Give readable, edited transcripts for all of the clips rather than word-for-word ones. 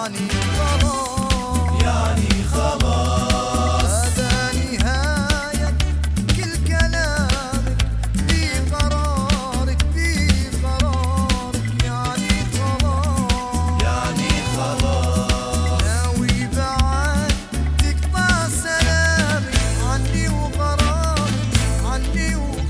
يعني خلاص، يعني خلاص هذا نهاية كل كلامك، في قرارك في قرارك، يعني خلاص، يعني خلاص ناوي بعد تقطع سلامك عني وقرارك، عني وقرارك.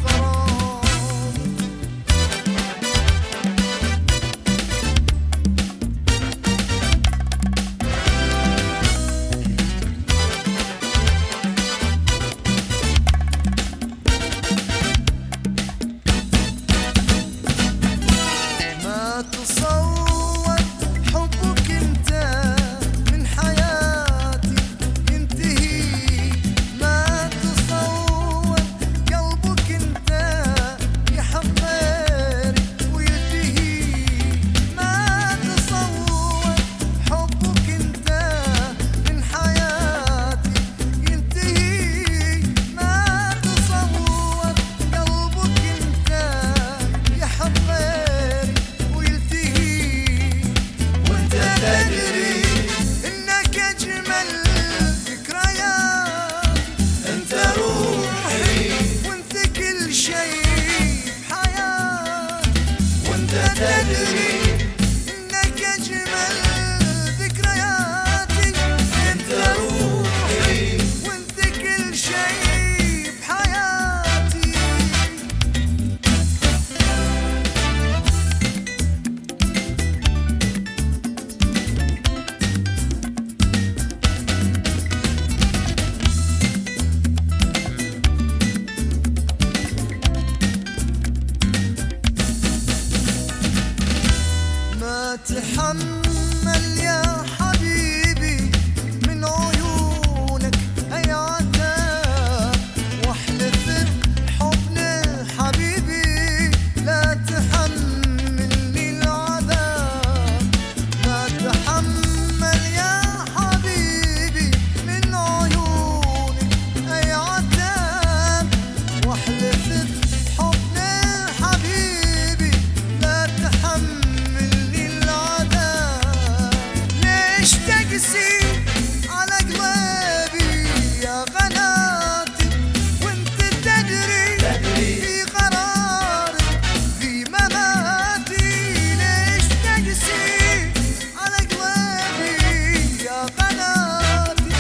ما تصور حبك انت من حياتي ينتهي، ما تصور قلبك انت يحب غيرك ويلتهي، ما تصور حبك انت من حياتي ينتهي، ما تصور قلبك انت يحب غيرك ويلتهي، وانت تدري انك اجمل ذكريات، انت روحي وانت كل شيء بحياتي، وانت تدري انك اجمل ذكرياتي، انت روحي وانت كل شيء بحياتي. ما تحمل يا حبيبي من عيونك أي عتاب، واحلف بحضن حبيبي لا تحملني العذاب، ما تحمل يا حبيبي من عيونك أي عتاب، واحلف بحضن حبيبي لا تحملني العذاب. ليش تقسي على قلبي يا غناتي، وانت تدري في قرارك في مماتي، ليش تقسي على قلبي يا غناتي،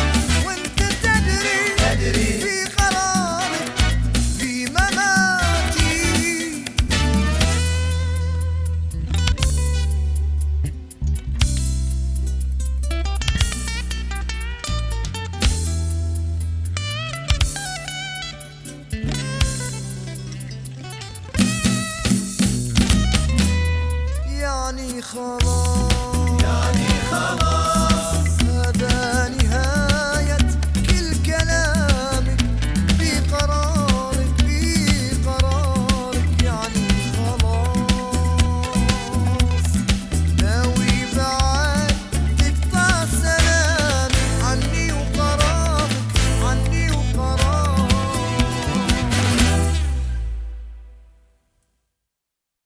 وانت تدري في قرارك في مماتي. يعني خلاص